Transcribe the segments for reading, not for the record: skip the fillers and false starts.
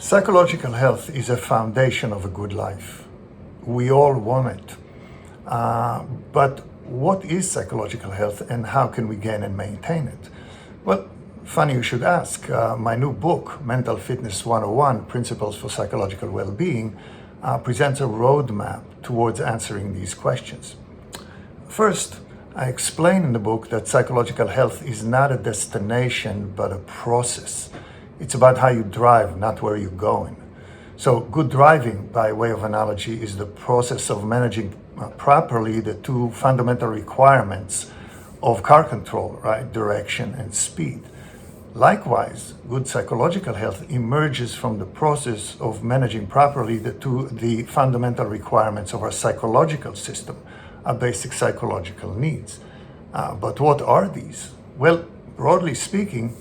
Psychological health is a foundation of a good life. We all want it. But what is psychological health and how can we gain and maintain it? Well, funny you should ask. My new book, Mental Fitness 101, Principles for Psychological Well-Being, presents a roadmap towards answering these questions. First, I explain in the book that psychological health is not a destination, but a process. It's about how you drive, not where you're going. So good driving, by way of analogy, is the process of managing properly the two fundamental requirements of car control, right? Direction and speed. Likewise, good psychological health emerges from the process of managing properly the fundamental requirements of our psychological system, our basic psychological needs. But what are these? Well, broadly speaking,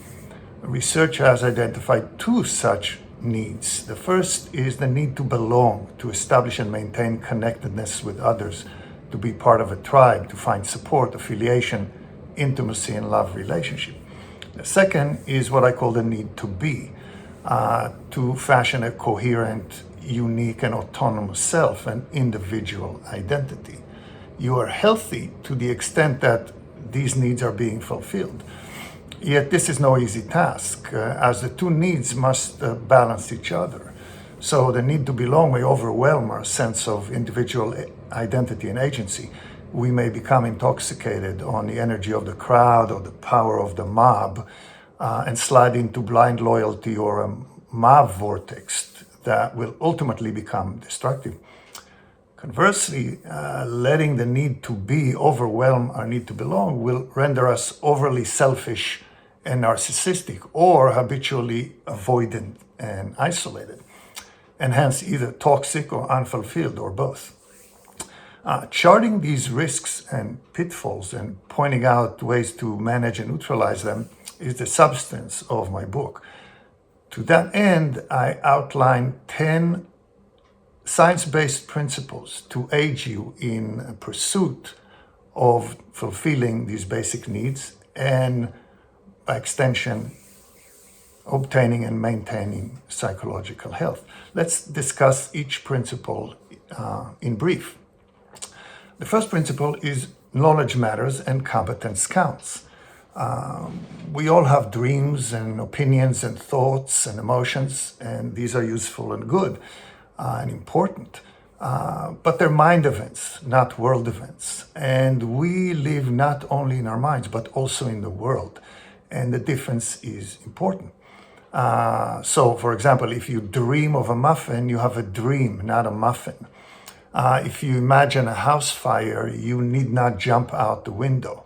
research has identified two such needs. The first is the need to belong, to establish and maintain connectedness with others, to be part of a tribe, to find support, affiliation, intimacy, and love relationship. The second is what I call the need to be, to fashion a coherent, unique, and autonomous self, an individual identity. You are healthy to the extent that these needs are being fulfilled. Yet this is no easy task, as the two needs must balance each other. So the need to belong may overwhelm our sense of individual identity and agency. We may become intoxicated on the energy of the crowd or the power of the mob and slide into blind loyalty or a mob vortex that will ultimately become destructive. Conversely, letting the need to be overwhelm our need to belong will render us overly selfish and narcissistic, or habitually avoidant and isolated, and hence either toxic or unfulfilled, or both. Charting these risks and pitfalls and pointing out ways to manage and neutralize them is the substance of my book. To that end, I outline 10 science-based principles to aid you in pursuit of fulfilling these basic needs and, by extension, obtaining and maintaining psychological health. Let's discuss each principle in brief. The first principle is knowledge matters and competence counts. We all have dreams and opinions and thoughts and emotions, and these are useful and good and important. But they're mind events, not world events. And we live not only in our minds, but also in the world. And the difference is important. So, for example, if you dream of a muffin, you have a dream, not a muffin. If you imagine a house fire, you need not jump out the window.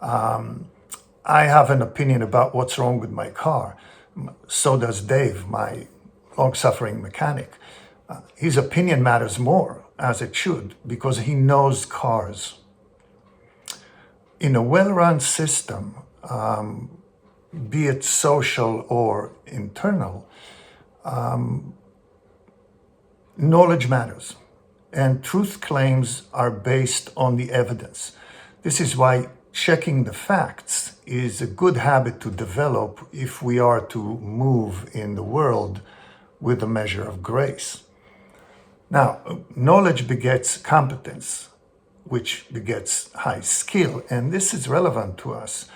I have an opinion about what's wrong with my car. So does Dave, my long-suffering mechanic. His opinion matters more, as it should, because he knows cars. In a well-run system, be it social or internal, knowledge matters, and truth claims are based on the evidence. This is why checking the facts is a good habit to develop if we are to move in the world with a measure of grace. Now, knowledge begets competence, which begets high skill, and this is relevant to us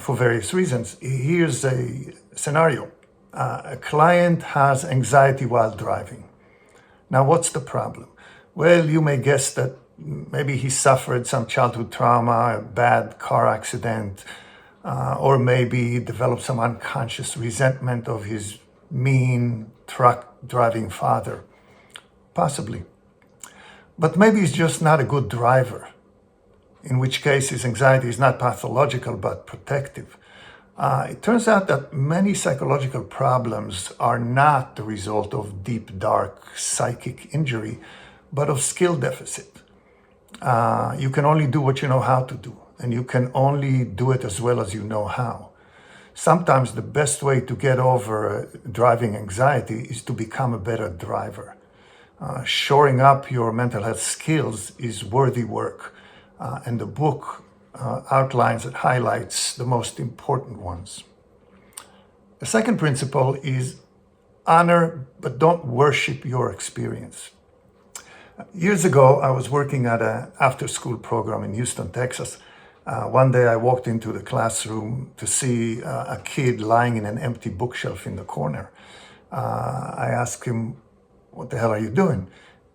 for various reasons. Here's a scenario. A client has anxiety while driving. Now, what's the problem? Well, you may guess that maybe he suffered some childhood trauma, a bad car accident, or maybe he developed some unconscious resentment of his mean truck driving father. Possibly. But maybe he's just not a good driver, in which case his anxiety is not pathological but protective. It turns out that many psychological problems are not the result of deep, dark psychic injury, but of skill deficit. You can only do what you know how to do, and you can only do it as well as you know how. Sometimes the best way to get over driving anxiety is to become a better driver. Shoring up your mental health skills is worthy work, and the book outlines and highlights the most important ones. The second principle is honor, but don't worship your experience. Years ago, I was working at an after-school program in Houston, Texas. One day I walked into the classroom to see a kid lying in an empty bookshelf in the corner. I asked him, "What the hell are you doing?"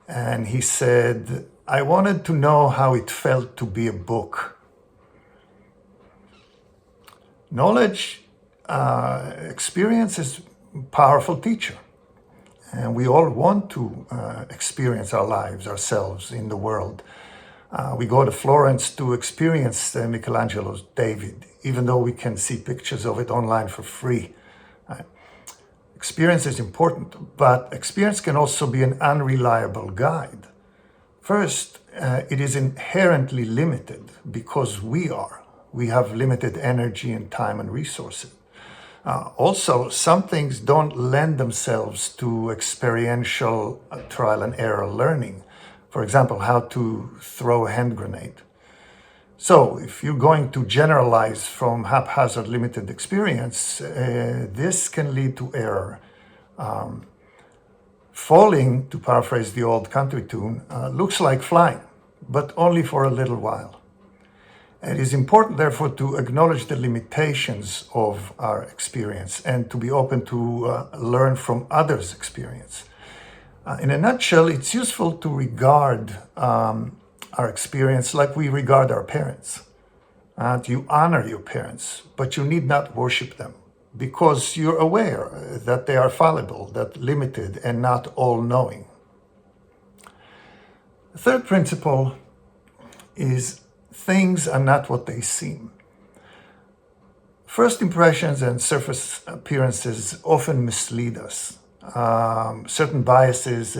And he said, "I wanted to know how it felt to be a book." Knowledge, experience is a powerful teacher. And we all want to experience our lives, ourselves in the world. We go to Florence to experience Michelangelo's David, even though we can see pictures of it online for free. Experience is important, but experience can also be an unreliable guide. First, it is inherently limited because we have limited energy and time and resources. Also, some things don't lend themselves to experiential trial and error learning. For example, how to throw a hand grenade. So if you're going to generalize from haphazard limited experience, this can lead to error. Falling, to paraphrase the old country tune, looks like flying, but only for a little while. It is important, therefore, to acknowledge the limitations of our experience and to be open to learn from others' experience. In a nutshell, it's useful to regard our experience like we regard our parents. You honor your parents, but you need not worship them because you're aware that they are fallible, that limited, and not all-knowing. The third principle is things are not what they seem. First impressions and surface appearances often mislead us. Certain biases,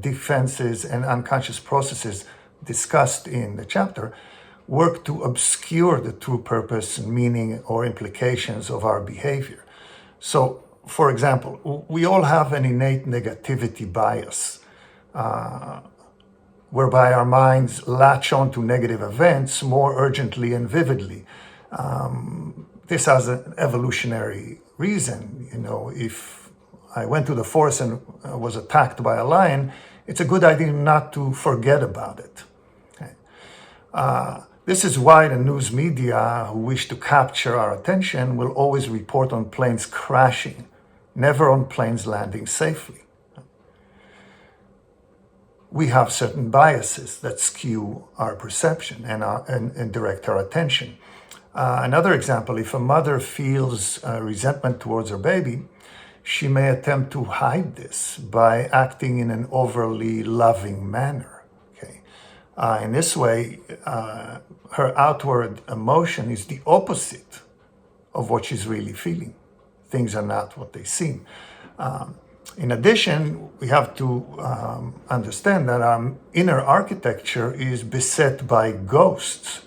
defenses, and unconscious processes discussed in the chapter work to obscure the true purpose, meaning, or implications of our behavior. So, for example, we all have an innate negativity bias, whereby our minds latch on to negative events more urgently and vividly. This has an evolutionary reason. If I went to the forest and was attacked by a lion, it's a good idea not to forget about it. Okay. This is why the news media who wish to capture our attention will always report on planes crashing, never on planes landing safely. We have certain biases that skew our perception and direct our attention. Another example, if a mother feels resentment towards her baby, she may attempt to hide this by acting in an overly loving manner. Okay? In this way, her outward emotion is the opposite of what she's really feeling. Things are not what they seem. In addition, we have to understand that our inner architecture is beset by ghosts.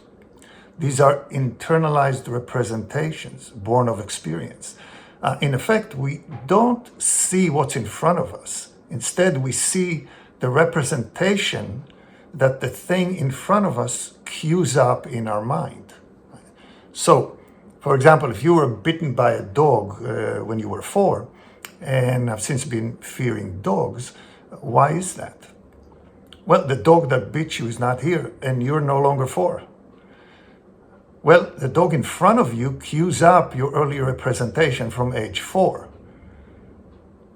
These are internalized representations born of experience. In effect, we don't see what's in front of us. Instead, we see the representation that the thing in front of us cues up in our mind. So, for example, if you were bitten by a dog when you were 4, and have since been fearing dogs, why is that? Well, the dog that bit you is not here, and you're no longer 4. Well, the dog in front of you cues up your earlier representation from age 4.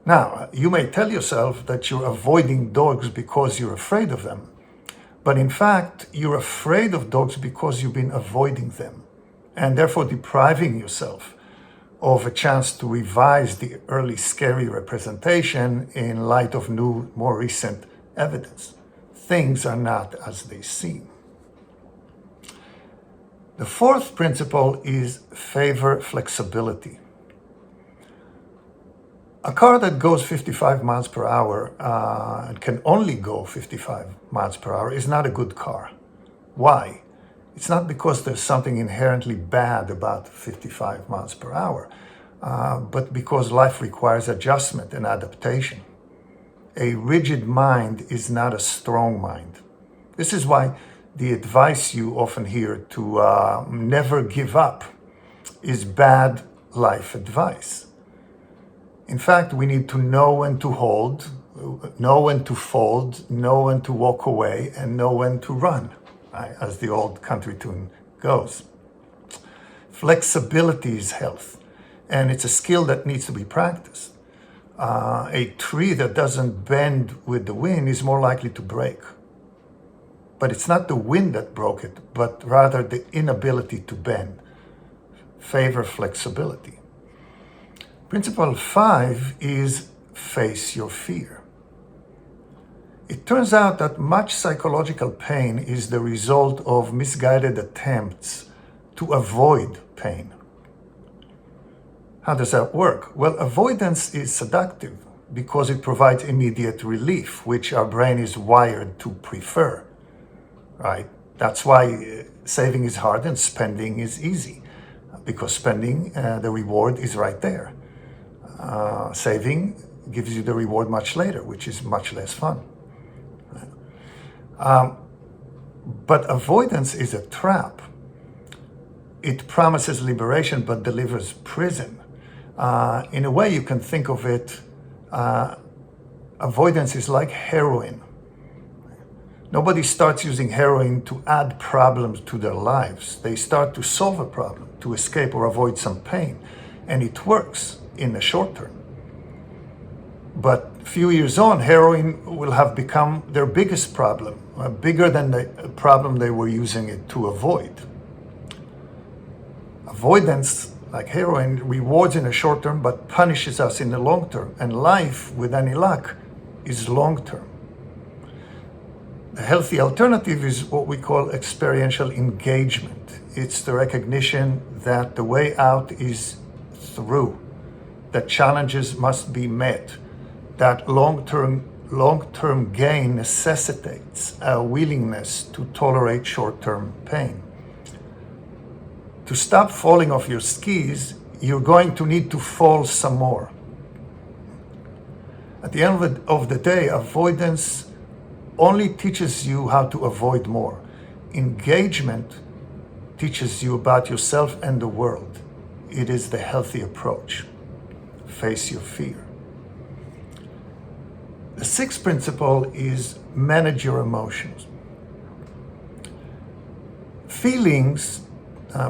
Now, you may tell yourself that you're avoiding dogs because you're afraid of them, but in fact, you're afraid of dogs because you've been avoiding them, and therefore depriving yourself of a chance to revise the early scary representation in light of new, more recent evidence. Things are not as they seem. The fourth principle is favor flexibility. A car that goes 55 miles per hour and can only go 55 miles per hour is not a good car. Why? It's not because there's something inherently bad about 55 miles per hour, but because life requires adjustment and adaptation. A rigid mind is not a strong mind. This is why the advice you often hear to never give up is bad life advice. In fact, we need to know when to hold, know when to fold, know when to walk away, and know when to run, right? As the old country tune goes. Flexibility is health, and it's a skill that needs to be practiced. A tree that doesn't bend with the wind is more likely to break. But it's not the wind that broke it, but rather the inability to bend. Favor flexibility. Principle 5 is face your fear. It turns out that much psychological pain is the result of misguided attempts to avoid pain. How does that work? Well, avoidance is seductive because it provides immediate relief, which our brain is wired to prefer, right? That's why saving is hard and spending is easy, because spending, the reward is right there. Saving gives you the reward much later, which is much less fun. But avoidance is a trap. It promises liberation but delivers prison. In a way, you can think of it, avoidance is like heroin. Nobody starts using heroin to add problems to their lives. They start to solve a problem, to escape or avoid some pain. And it works in the short term. But a few years on, heroin will have become their biggest problem, bigger than the problem they were using it to avoid. Avoidance, like heroin, rewards in the short term but punishes us in the long term. And life, with any luck, is long term. The healthy alternative is what we call experiential engagement. It's the recognition that the way out is through, that challenges must be met, that long-term gain necessitates a willingness to tolerate short-term pain. To stop falling off your skis, you're going to need to fall some more. At the end of the day, avoidance only teaches you how to avoid more. Engagement teaches you about yourself and the world. It is the healthy approach. Face your fear. The sixth principle is manage your emotions. Feelings,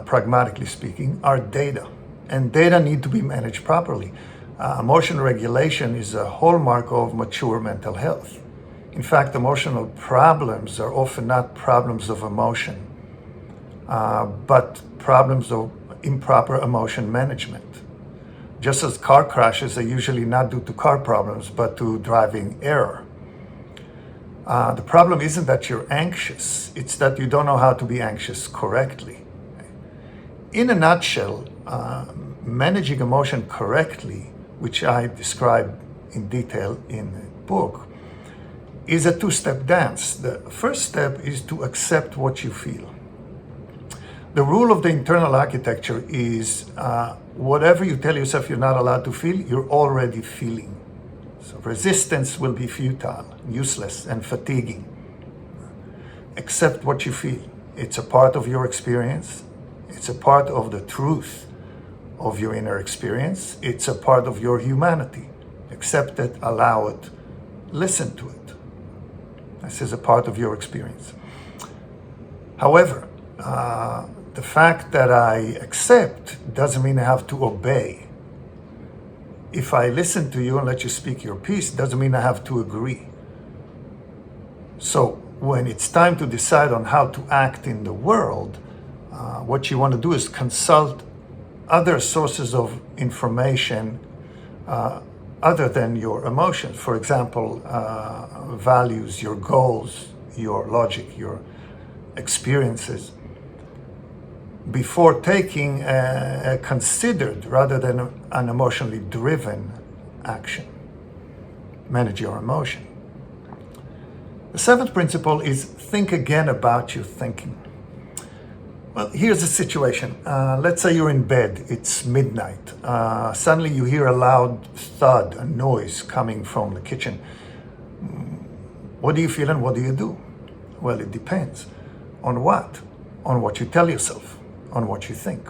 pragmatically speaking, are data, and data need to be managed properly. Emotion regulation is a hallmark of mature mental health. In fact, emotional problems are often not problems of emotion, but problems of improper emotion management. Just as car crashes are usually not due to car problems, but to driving error. The problem isn't that you're anxious, it's that you don't know how to be anxious correctly. In a nutshell, managing emotion correctly, which I describe in detail in the book, is a two-step dance. The first step is to accept what you feel. The rule of the internal architecture is whatever you tell yourself you're not allowed to feel, you're already feeling. So resistance will be futile, useless, and fatiguing. Accept what you feel. It's a part of your experience. It's a part of the truth of your inner experience. It's a part of your humanity. Accept it, allow it, listen to it. This is a part of your experience. However, the fact that I accept doesn't mean I have to obey. If I listen to you and let you speak your piece, doesn't mean I have to agree. So when it's time to decide on how to act in the world, what you want to do is consult other sources of information other than your emotions. For example, values, your goals, your logic, your experiences, before taking a considered rather than an emotionally driven action. Manage your emotion. The seventh principle is think again about your thinking. Well, here's the situation. Let's say you're in bed, it's midnight. Suddenly you hear a loud thud, a noise coming from the kitchen. What do you feel and what do you do? Well, it depends. On what? On what you tell yourself, on what you think.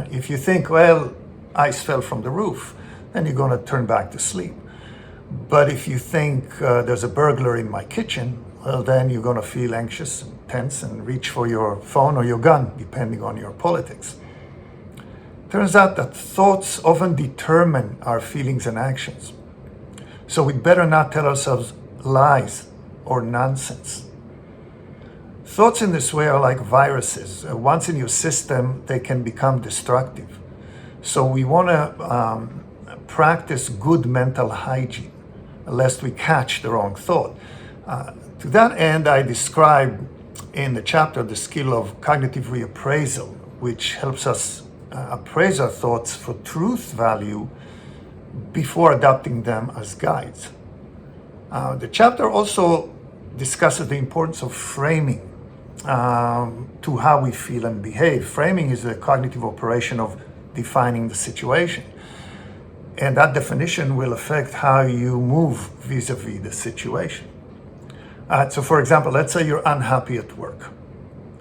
If you think, well, ice fell from the roof, then you're going to turn back to sleep. But if you think there's a burglar in my kitchen, well, then you're going to feel anxious, tense, and reach for your phone or your gun, depending on your politics. Turns out that thoughts often determine our feelings and actions. So we'd better not tell ourselves lies or nonsense. Thoughts in this way are like viruses. Once in your system, they can become destructive. So we want to practice good mental hygiene, lest we catch the wrong thought. To that end, I describe in the chapter the skill of cognitive reappraisal, which helps us appraise our thoughts for truth value before adopting them as guides. The chapter also discusses the importance of framing to how we feel and behave. Framing is the cognitive operation of defining the situation. And that definition will affect how you move vis-a-vis the situation. So for example, let's say you're unhappy at work.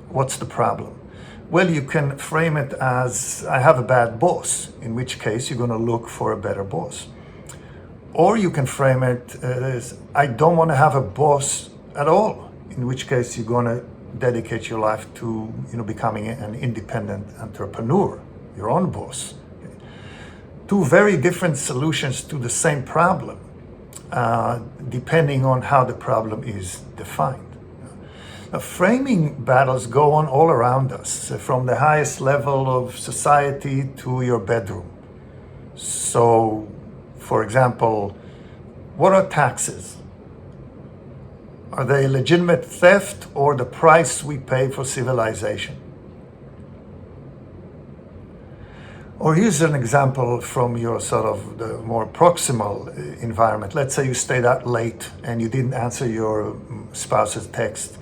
What's the problem? Well, you can frame it as, I have a bad boss, in which case you're going to look for a better boss. Or you can frame it as, I don't want to have a boss at all, in which case you're going to dedicate your life to becoming an independent entrepreneur, your own boss. Two very different solutions to the same problem, depending on how the problem is defined. Now, framing battles go on all around us, from the highest level of society to your bedroom. So, for example, what are taxes? Are they legitimate theft or the price we pay for civilization? Or here's an example from your sort of the more proximal environment. Let's say you stayed out late and you didn't answer your spouse's text,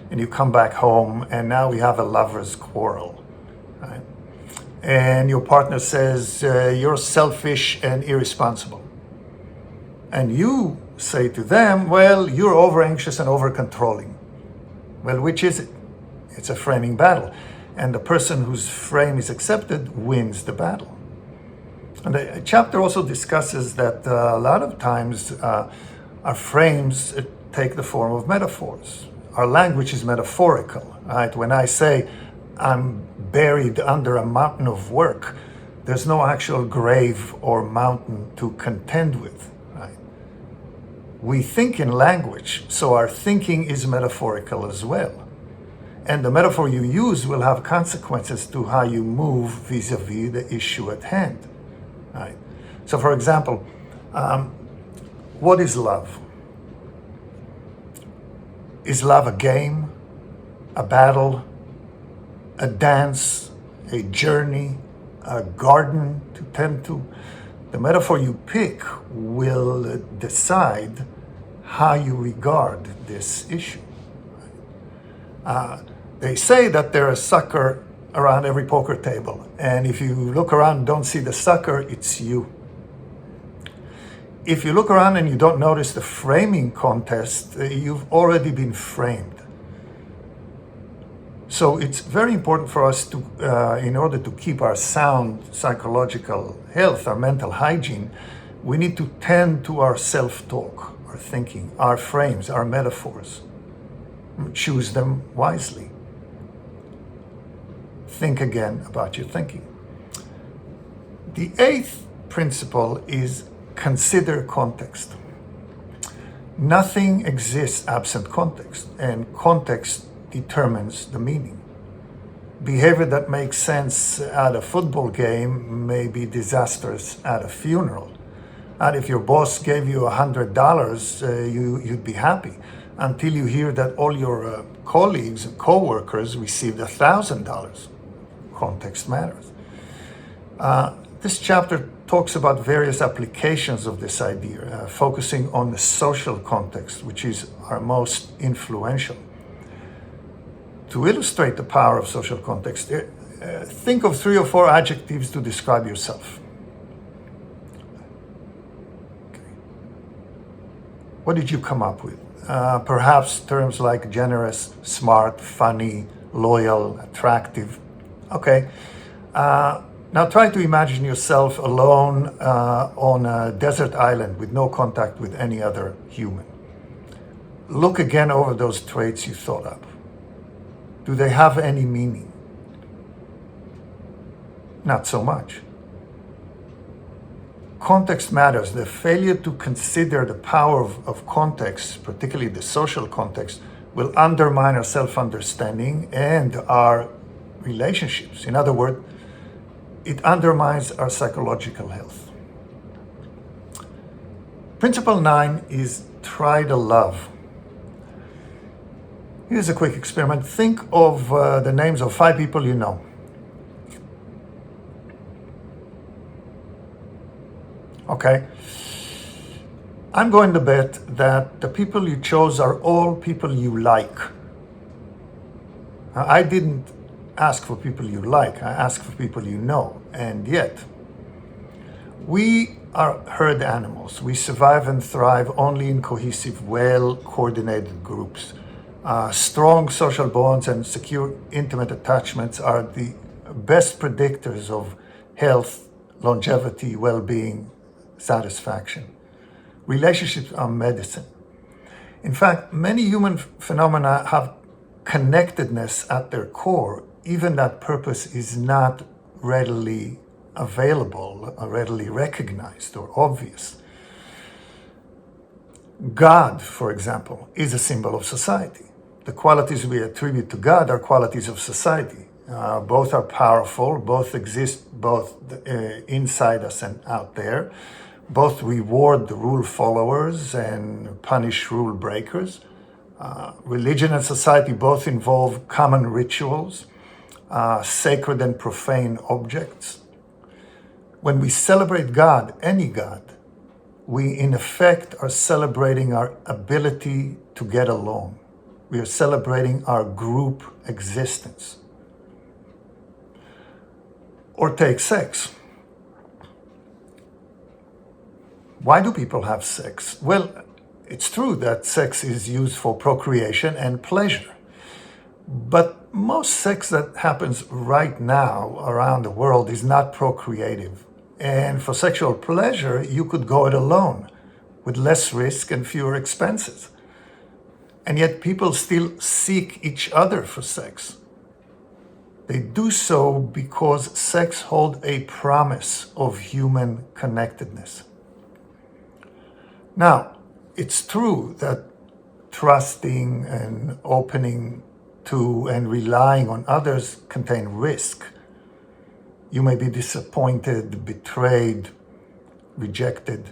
and you come back home and now we have a lover's quarrel, right? And your partner says, you're selfish and irresponsible. And you say to them, well, you're over anxious and over controlling. Well, which is it? It's a framing battle. And the person whose frame is accepted wins the battle. And the chapter also discusses that a lot of times our frames take the form of metaphors. Our language is metaphorical, right? When I say I'm buried under a mountain of work, there's no actual grave or mountain to contend with, right? We think in language, so our thinking is metaphorical as well. And the metaphor you use will have consequences to how you move vis-a-vis the issue at hand, right? So for example, what is love? Is love a game, a battle, a dance, a journey, a garden to tend to? The metaphor you pick will decide how you regard this issue. They say that there's a sucker around every poker table, and if you look around and don't see the sucker, it's you. If you look around and you don't notice the framing contest, you've already been framed. So it's very important for us to, in order to keep our sound psychological health, our mental hygiene, we need to tend to our self-talk, our thinking, our frames, our metaphors. Choose them wisely. Think again about your thinking. The eighth principle is consider context. Nothing exists absent context, and context determines the meaning. Behavior that makes sense at a football game may be disastrous at a funeral. And if your boss gave you $100, you'd be happy, until you hear that all your colleagues and co-workers received $1,000. Context matters. This chapter talks about various applications of this idea, focusing on the social context, which is our most influential. To illustrate the power of social context, think of 3 or 4 adjectives to describe yourself. Okay. What did you come up with? Perhaps terms like generous, smart, funny, loyal, attractive. Okay. Now try to imagine yourself alone on a desert island with no contact with any other human. Look again over those traits you thought up. Do they have any meaning? Not so much. Context matters. The failure to consider the power of context, particularly the social context, will undermine our self-understanding and our relationships. In other words, it undermines our psychological health. Principle 9 is try to love. Here's a quick experiment. Think of the names of 5 people you know. Okay. I'm going to bet that the people you chose are all people you like. I didn't ask for people you like, I asked for people you know. And yet, we are herd animals. We survive and thrive only in cohesive, well-coordinated groups. Strong social bonds and secure, intimate attachments are the best predictors of health, longevity, well-being, satisfaction. Relationships are medicine. In fact, many human phenomena have connectedness at their core, even that purpose is not readily available, or readily recognized or obvious. God, for example, is a symbol of society. The qualities we attribute to God are qualities of society. Both are powerful, both exist both inside us and out there. Both reward the rule followers and punish rule breakers. Religion and society both involve common rituals, sacred and profane objects. When we celebrate God, any God, we in effect are celebrating our ability to get along. We are celebrating our group existence. Or take sex. Why do people have sex? Well, it's true that sex is used for procreation and pleasure. But most sex that happens right now around the world is not procreative. And for sexual pleasure, you could go it alone with less risk and fewer expenses. And yet people still seek each other for sex. They do so because sex holds a promise of human connectedness. Now, it's true that trusting and opening to and relying on others contain risk. You may be disappointed, betrayed, rejected.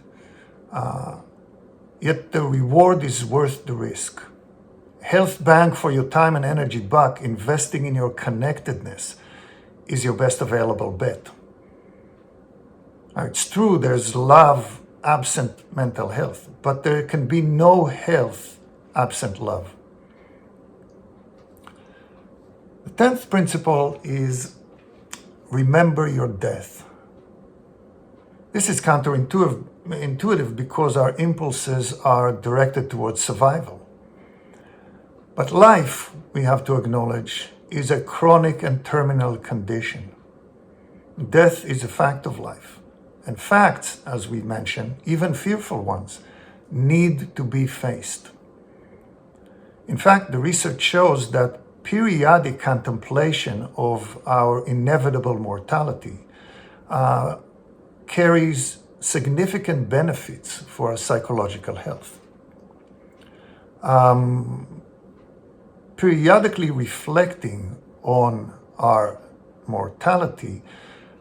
Yet the reward is worth the risk. Health bang for your time and energy buck, investing in your connectedness is your best available bet. Now, it's true there's love absent mental health, but there can be no health absent love. The 10th principle is remember your death. This is counterintuitive because our impulses are directed towards survival. But life, we have to acknowledge, is a chronic and terminal condition. Death is a fact of life. And facts, as we mentioned, even fearful ones, need to be faced. In fact, the research shows that periodic contemplation of our inevitable mortality carries significant benefits for our psychological health. Periodically reflecting on our mortality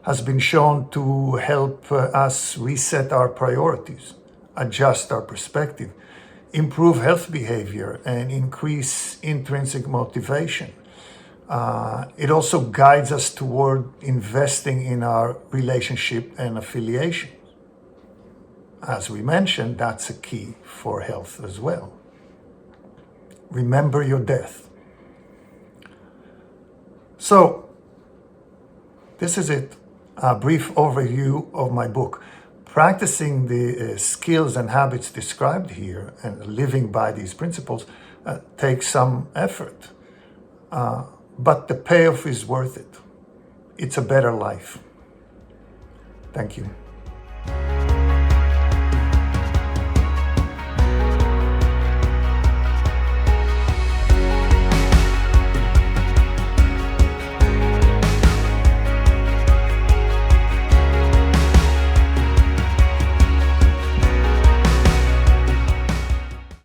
has been shown to help us reset our priorities, adjust our perspective, improve health behavior, and increase intrinsic motivation. It also guides us toward investing in our relationship and affiliation. As we mentioned, that's a key for health as well. Remember your death. So, this is it, a brief overview of my book. Practicing the skills and habits described here and living by these principles takes some effort, but the payoff is worth it. It's a better life. Thank you.